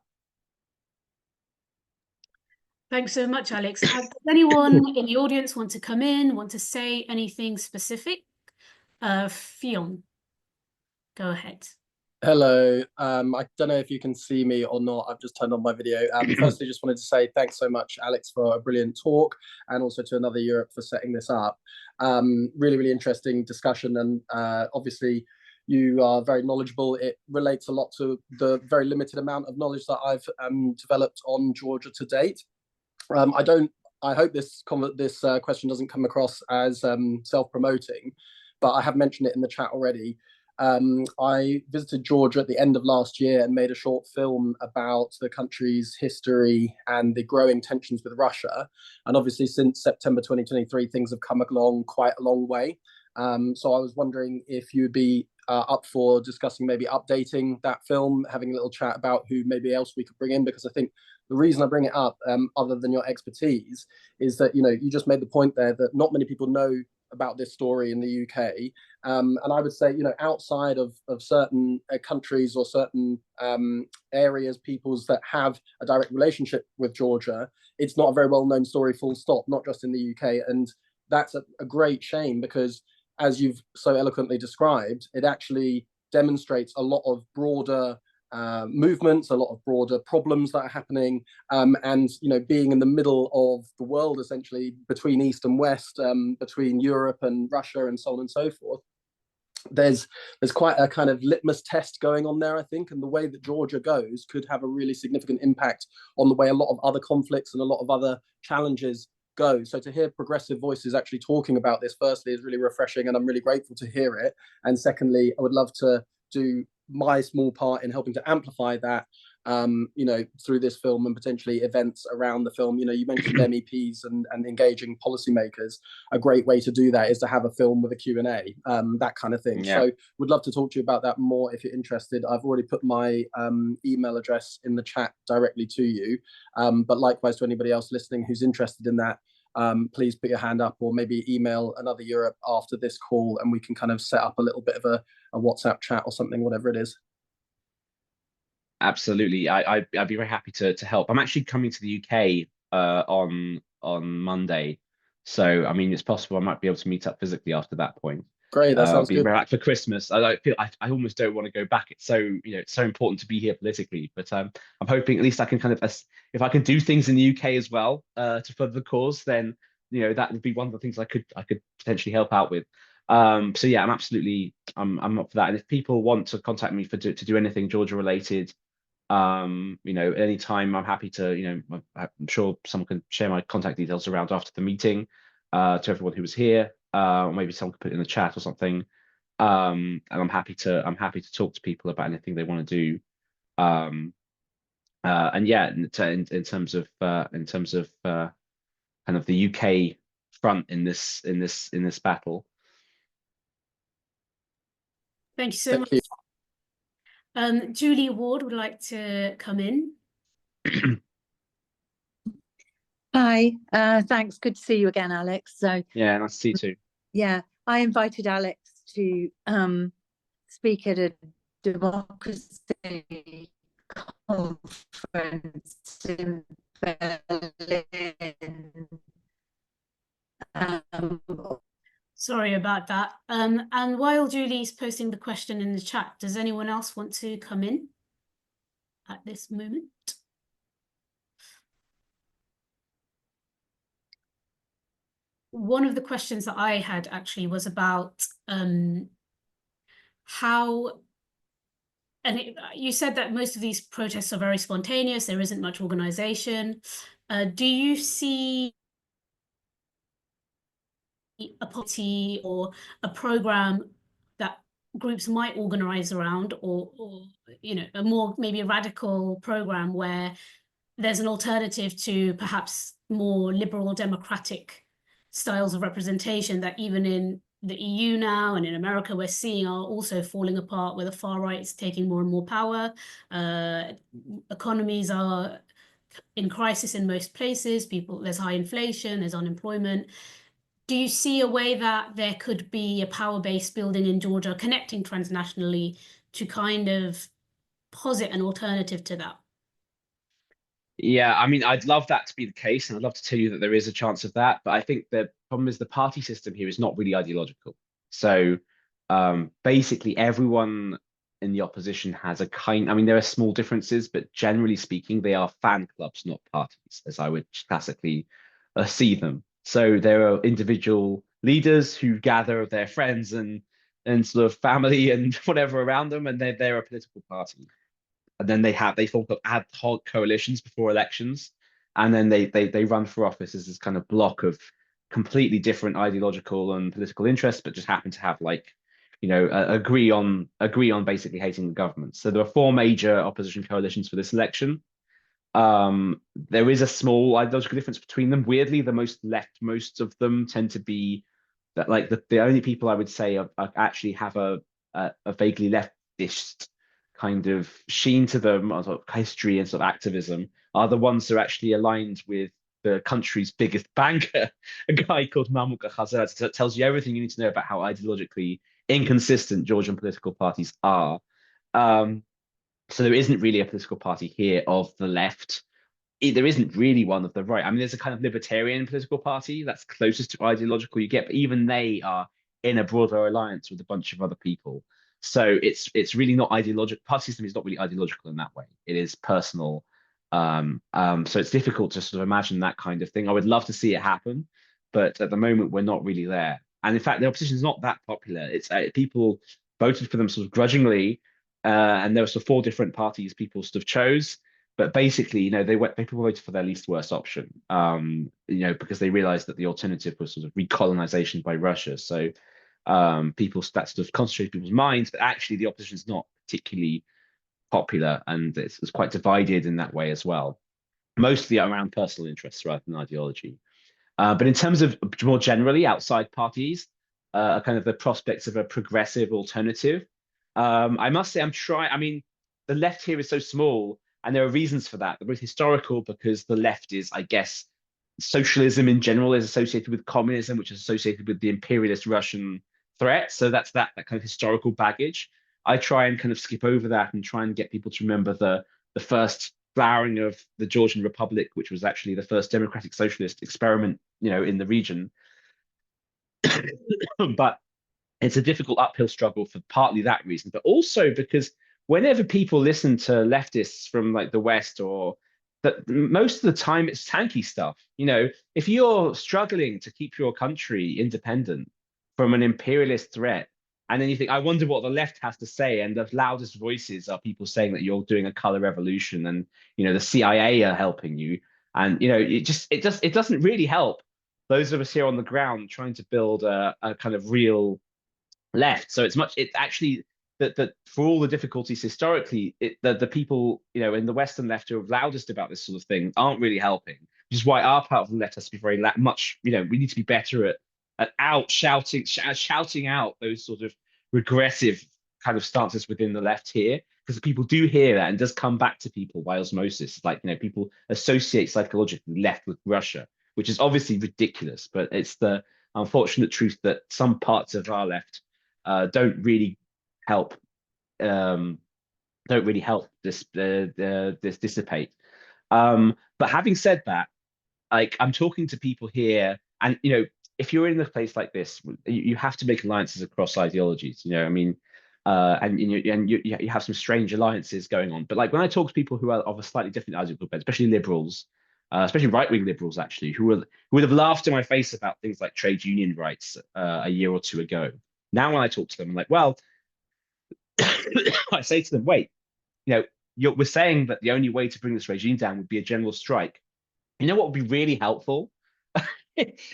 Thanks so much, Alex. Does anyone in the audience want to come in, want to say anything specific? Fionn, go ahead. Hello. I don't know if you can see me or not. I've just turned on my video. Firstly, just wanted to say thanks so much, Alex, for a brilliant talk, and also to Another Europe for setting this up. Really, really interesting discussion, and obviously you are very knowledgeable. It relates a lot to the very limited amount of knowledge that I've developed on Georgia to date. I hope this question doesn't come across as self-promoting, but I have mentioned it in the chat already. I visited Georgia at the end of last year and made a short film about the country's history and the growing tensions with Russia. And obviously, since September 2023, things have come along quite a long way. So I was wondering if you'd be up for discussing maybe updating that film, having a little chat about who maybe else we could bring in, because I think the reason I bring it up, other than your expertise, is that you just made the point there that not many people know about this story in the UK. And I would say, outside of certain countries or certain areas, peoples that have a direct relationship with Georgia, it's not a very well-known story, full stop, not just in the UK. And that's a great shame, because as you've so eloquently described, it actually demonstrates a lot of broader movements, a lot of broader problems that are happening, and being in the middle of the world, essentially between East and West, between Europe and Russia, and so on and so forth. There's quite a kind of litmus test going on there, I think, and the way that Georgia goes could have a really significant impact on the way a lot of other conflicts and a lot of other challenges go. So to hear progressive voices actually talking about this, firstly, is really refreshing, and I'm really grateful to hear it. And secondly, I would love to do my small part in helping to amplify that you know, through this film and potentially events around the film. You know, you mentioned MEPs and engaging policymakers. A great way to do that is to have a film with a Q&A, that kind of thing. Yeah. So would love to talk to you about that more if you're interested. I've already put my email address in the chat directly to you, but likewise to anybody else listening who's interested in that, please put your hand up or maybe email Another Europe after this call, and we can kind of set up a little bit of a WhatsApp chat or something, whatever it is. Absolutely, I'd be very happy to help. I'm actually coming to the UK on Monday, so I mean it's possible I might be able to meet up physically after that point. Great, that sounds Be good. back for Christmas. I don't feel I almost don't want to go back. It's so, you know, it's so important to be here politically. But I'm hoping at least I can kind of, if I can do things in the UK as well to further the cause, then, you know, that would be one of the things I could potentially help out with. So yeah, I'm absolutely I'm up for that. And if people want to contact me to do anything Georgia related, you know, anytime, I'm happy to, you know, I'm sure someone can share my contact details around after the meeting to everyone who was here, or maybe someone could put it in the chat or something. And I'm happy to talk to people about anything they want to do. And yeah, in terms of kind of the UK front in this battle. Thank you so much. Julie Ward would like to come in. Hi, thanks. Good to see you again, Alex. So yeah, nice to see you too. Yeah, I invited Alex to speak at a democracy conference in Berlin. Sorry about that. And while Julie's posting the question in the chat, does anyone else want to come in at this moment? One of the questions that I had actually was about how, and you said that most of these protests are very spontaneous, there isn't much organization. Do you see a party or a program that groups might organize around, or you know, a more maybe a radical program where there's an alternative to perhaps more liberal democratic styles of representation that even in the EU now and in America we're seeing are also falling apart, where the far right is taking more and more power. Economies are in crisis in most places. There's high inflation, there's unemployment. Do you see a way that there could be a power base building in Georgia, connecting transnationally to kind of posit an alternative to that? Yeah, I mean, I'd love that to be the case, and I'd love to tell you that there is a chance of that. But I think the problem is the party system here is not really ideological. So basically, everyone in the opposition has a kind. I mean, there are small differences, but generally speaking, they are fan clubs, not parties, as I would classically see them. So there are individual leaders who gather their friends and sort of family and whatever around them, and they're a political party. And then they form ad hoc coalitions before elections, and then they run for office as this kind of block of completely different ideological and political interests, but just happen to have, like, you know, agree on basically hating the government. So there are 4 major opposition coalitions for this election. There is a small ideological difference between them. Weirdly, most of them tend to be that, like, the only people I would say are actually have a vaguely leftist kind of sheen to them, or sort of history and sort of activism, are the ones who are actually aligned with the country's biggest banker, a guy called Mahmoud Khazad. So it tells you everything you need to know about how ideologically inconsistent Georgian political parties are. So there isn't really a political party here of the left. There isn't really one of the right. I mean, there's a kind of libertarian political party that's closest to ideological you get, but even they are in a broader alliance with a bunch of other people. So it's really not ideological. Party system is not really ideological in that way. It is personal. So it's difficult to sort of imagine that kind of thing. I would love to see it happen, but at the moment we're not really there. And in fact, the opposition is not that popular. It's people voted for them sort of grudgingly, and there were sort of 4 different parties people sort of chose. But basically, you know, people voted for their least worst option, you know, because they realized that the alternative was sort of recolonization by Russia. So that sort of concentrated people's minds, but actually the opposition is not particularly popular, and it's quite divided in that way as well, mostly around personal interests rather than ideology. But in terms of more generally outside parties, kind of the prospects of a progressive alternative, I must say I mean, the left here is so small, and there are reasons for that. They're both historical, because the left is, I guess, socialism in general is associated with communism, which is associated with the imperialist Russian threat. So that's that kind of historical baggage. I try and kind of skip over that and try and get people to remember the first flowering of the Georgian Republic, which was actually the first democratic socialist experiment, in the region. But it's a difficult uphill struggle for partly that reason, but also because whenever people listen to leftists from like the West, or that, most of the time it's tanky stuff. If you're struggling to keep your country independent from an imperialist threat, and then you think, I wonder what the left has to say, and the loudest voices are people saying that you're doing a color revolution, and the CIA are helping you, and it doesn't really help those of us here on the ground trying to build a kind of real left. So it's actually that for all the difficulties historically, the people in the Western left who are loudest about this sort of thing aren't really helping, which is why our part of the left has to be very much, we need to be better at shouting out those sort of regressive kind of stances within the left here, because people do hear that and does come back to people by osmosis. Like, people associate psychologically left with Russia, which is obviously ridiculous, but it's the unfortunate truth that some parts of our left don't really help this dissipate. But having said that, like, I'm talking to people here, and if you're in a place like this, you have to make alliances across ideologies. I mean, and you have some strange alliances going on. But like, when I talk to people who are of a slightly different ideological bent, especially liberals, especially right-wing liberals, actually, who would have laughed in my face about things like trade union rights a year or two ago. Now, when I talk to them, I'm like, well, I say to them, wait, we're saying that the only way to bring this regime down would be a general strike. You know what would be really helpful?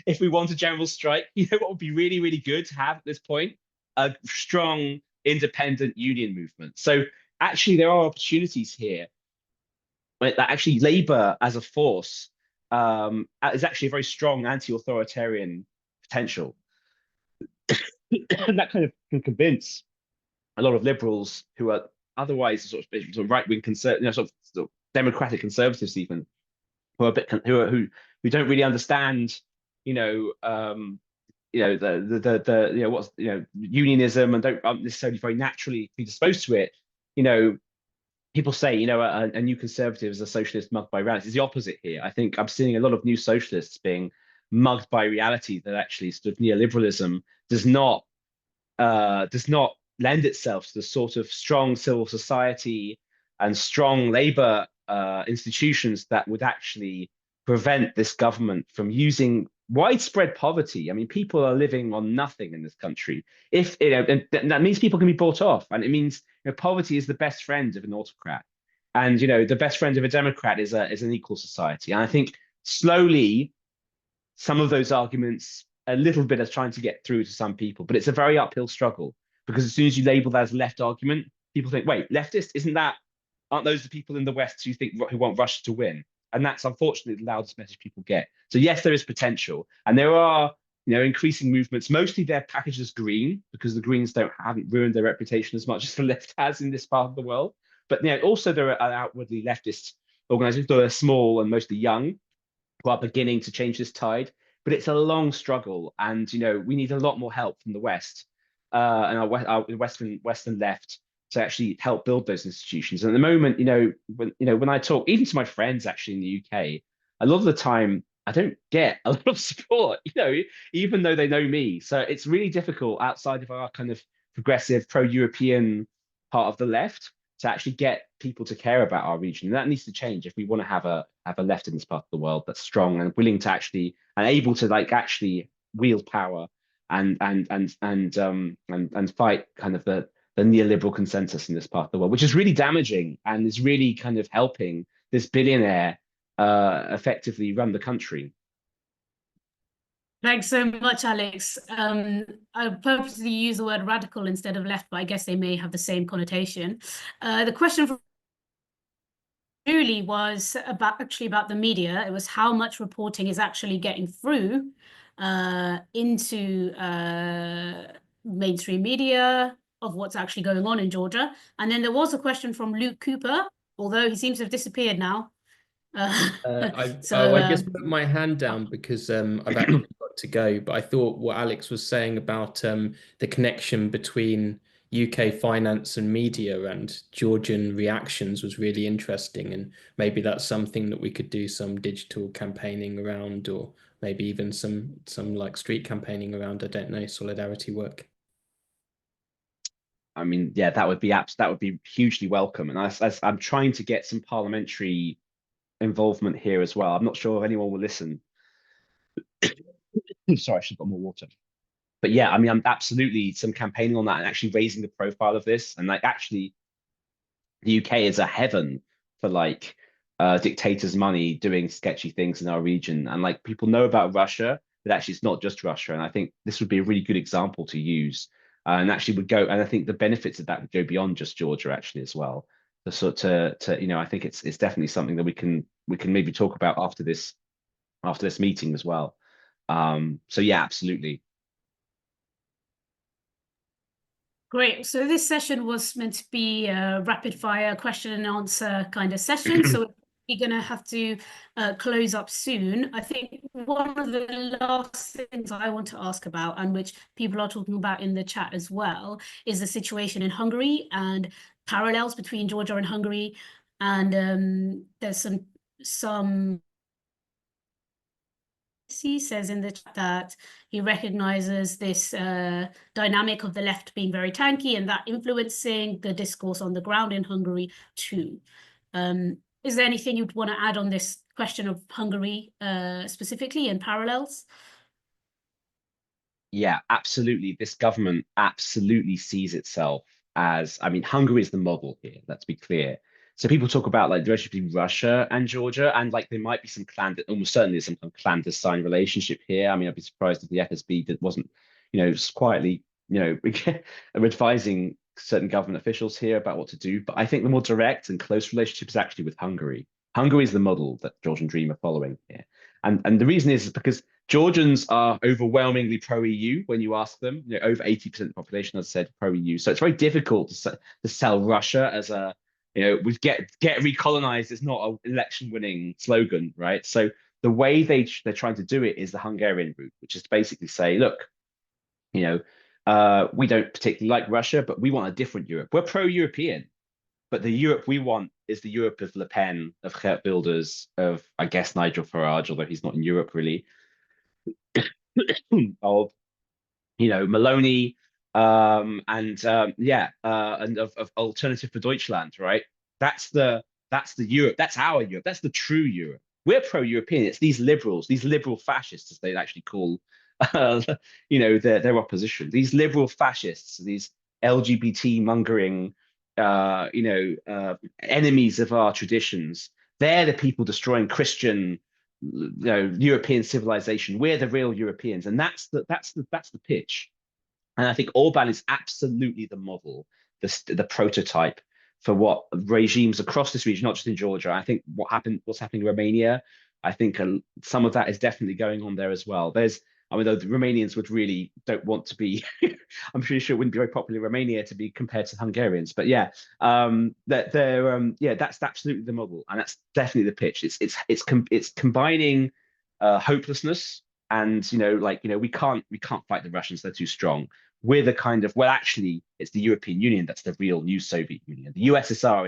If we want a general strike, what would be really, really good to have at this point? A strong, independent union movement. So actually, there are opportunities here that actually Labour as a force is actually a very strong anti-authoritarian potential. And that kind of can convince a lot of liberals who are otherwise sort of right-wing sort of democratic conservatives, even, who are a bit who don't really understand, what's unionism, and aren't necessarily very naturally predisposed to it. People say, a new conservative is a socialist mugged by reality. It's the opposite here. I think I'm seeing a lot of new socialists being mugged by reality, that actually sort of neoliberalism does not lend itself to the sort of strong civil society and strong labor institutions that would actually prevent this government from using widespread poverty. I mean, people are living on nothing in this country. If and that means people can be bought off, and it means poverty is the best friend of an autocrat, and the best friend of a democrat is an equal society. And I think slowly some of those arguments a little bit as trying to get through to some people, but it's a very uphill struggle, because as soon as you label that as left argument, people think, wait, leftist, aren't those the people in the West who want Russia to win? And that's unfortunately the loudest message people get. So yes, there is potential, and there are increasing movements. Mostly they're packaged as green, because the Greens haven't ruined their reputation as much as the left has in this part of the world. But also there are outwardly leftist organizations that are small and mostly young, who are beginning to change this tide. But it's a long struggle, and we need a lot more help from the West and our Western left to actually help build those institutions. And at the moment, when I talk even to my friends actually in the UK, a lot of the time I don't get a lot of support, even though they know me. So it's really difficult outside of our kind of progressive pro-European part of the left to actually get people to care about our region. And that needs to change if we want to have a left in this part of the world that's strong and willing to actually, and able to actually wield power and fight kind of the neoliberal consensus in this part of the world, which is really damaging and is really kind of helping this billionaire effectively run the country. Thanks so much, Alex. I purposely use the word radical instead of left, but I guess they may have the same connotation. The question from Julie was about the media. It was how much reporting is actually getting through into mainstream media of what's actually going on in Georgia. And then there was a question from Luke Cooper, although he seems to have disappeared now. I So just put my hand down because I've actually got to go. But I thought what Alex was saying about the connection between UK finance and media and Georgian reactions was really interesting. And maybe that's something that we could do some digital campaigning around, or maybe even some like street campaigning around. I don't know, solidarity work. I mean, yeah, that would be hugely welcome. And I'm trying to get some parliamentary involvement here as well. I'm not sure if anyone will listen. Sorry, I should have got more water. But yeah, I mean, I'm absolutely some campaigning on that and actually raising the profile of this. And like, actually, the UK is a heaven for like dictators' money doing sketchy things in our region. And like, people know about Russia, but actually, it's not just Russia. And I think this would be a really good example to use. And actually would go, and I think the benefits of that would go beyond just Georgia actually as well. To I think it's definitely something that we can maybe talk about after this meeting as well. So yeah, absolutely. great. So this session was meant to be a rapid fire question and answer kind of session. So we're going to have to close up soon. I think one of the last things I want to ask about, and which people are talking about in the chat as well, is the situation in Hungary and parallels between Georgia and Hungary. And there's some he says in the chat that he recognizes this dynamic of the left being very tanky and that influencing the discourse on the ground in Hungary too. Is there anything you'd want to add on this question of Hungary specifically and parallels? Yeah, absolutely. This government absolutely sees itself as, I mean, Hungary is the model here, let's be clear. So people talk about like the relationship between Russia and Georgia, and like there might be some almost certainly some kind of clandestine relationship here. I mean, I'd be surprised if the FSB wasn't, quietly, advising certain government officials here about what to do. But I think the more direct and close relationship is actually with Hungary. Hungary is the model that Georgian Dream are following here. And the reason is because Georgians are overwhelmingly pro-EU when you ask them. Over 80% of the population, as I said, pro-EU. So it's very difficult to sell Russia as a, we get recolonized is not an election-winning slogan, right? So the way they're trying to do it is the Hungarian route, which is to basically say, look, we don't particularly like Russia, but we want a different Europe. We're pro-European, but the Europe we want is the Europe of Le Pen, of Geert Wilders, of, I guess, Nigel Farage, although he's not in Europe really, of Maloney, and of Alternative for Deutschland, right? That's the Europe. That's our Europe. That's the true Europe. We're pro-European. It's these liberal fascists, as they actually call, their opposition. These liberal fascists, these LGBT mongering, enemies of our traditions. They're the people destroying Christian, European civilization. We're the real Europeans, and that's the pitch. And I think Orban is absolutely the model, the prototype for what regimes across this region, not just in Georgia. I think what's happening in Romania, I think some of that is definitely going on there as well. Though the Romanians don't want to be, I'm pretty sure it wouldn't be very popular in Romania to be compared to Hungarians. But yeah, that's absolutely the model, and that's definitely the pitch. It's combining hopelessness and we can't fight the Russians, they're too strong. We're the kind of, actually it's the European Union that's the real new Soviet Union. The USSR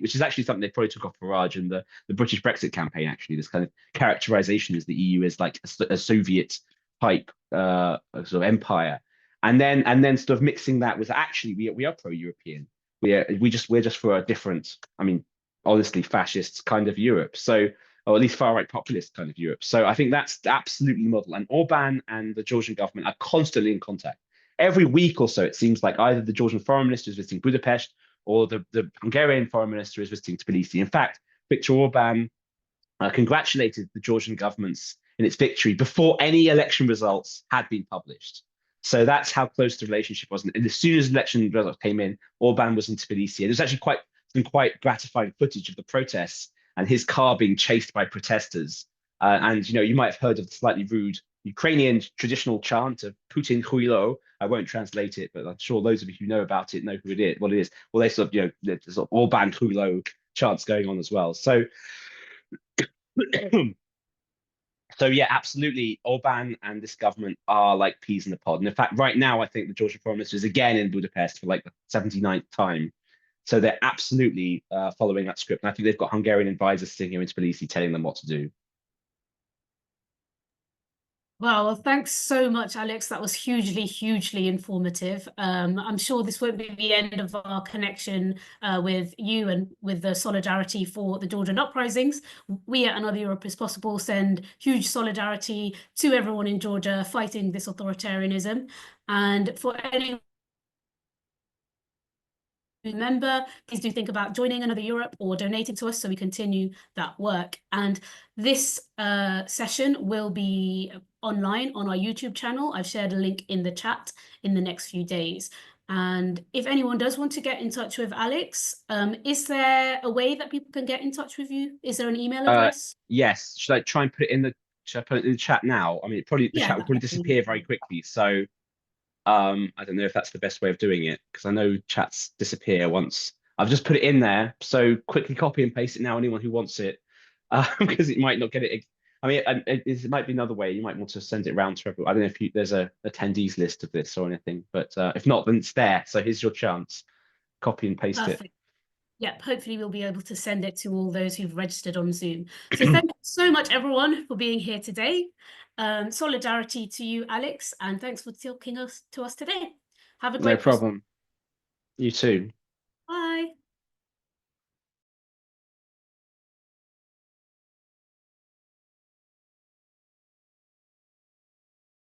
which is actually something they probably took off Farage in the British Brexit campaign. Actually, this kind of characterization is the EU is like a Soviet type sort of empire, and then sort of mixing that with actually we are pro-European. We're just for a different, I mean, honestly, fascist kind of Europe. So, or at least far-right populist kind of Europe. So I think that's absolutely the model. And Orban and the Georgian government are constantly in contact. Every week or so, it seems like either the Georgian foreign minister is visiting Budapest or the Hungarian foreign minister is visiting Tbilisi. In fact, Viktor Orban congratulated the Georgian government's in its victory before any election results had been published. So that's how close the relationship was. And as soon as election results came in, Orban was in Tbilisi. There's actually some quite gratifying footage of the protests and his car being chased by protesters. And you might have heard of the slightly rude Ukrainian traditional chant of Putin Huilo. I won't translate it, but I'm sure those of you who know about it know what it is. Well, they sort of, there's sort of Orban Huilo chants going on as well. So So yeah, absolutely. Orban and this government are like peas in the pod. And in fact, right now, I think the Georgian Foreign Minister is again in Budapest for like the 79th time. So they're absolutely following that script. And I think they've got Hungarian advisors sitting here in Tbilisi telling them what to do. Well, thanks so much, Alex. That was hugely, hugely informative. I'm sure this won't be the end of our connection with you and with the solidarity for the Georgian uprisings. We at Another Europe is Possible send huge solidarity to everyone in Georgia fighting this authoritarianism. And for any member, please do think about joining Another Europe or donating to us so we continue that work. And this session will be online on our YouTube channel. I've shared a link in the chat in the next few days. And if anyone does want to get in touch with Alex, is there a way that people can get in touch with you? Is there an email address? Yes. Should I try and put it in the chat now? I mean, the chat will probably disappear very quickly. So I don't know if that's the best way of doing it, because I know chats disappear once. I've just put it in there. So quickly copy and paste it now, anyone who wants it, because it might not get it. I mean, it might be another way. You might want to send it around to everyone. I don't know if there's a attendees list of this or anything, but if not, then it's there. So here's your chance. Copy and paste it. Yep, hopefully we'll be able to send it to all those who've registered on Zoom. So thank you so much, everyone, for being here today. Solidarity to you, Alex, and thanks for talking to us today. Have a great No problem. You too.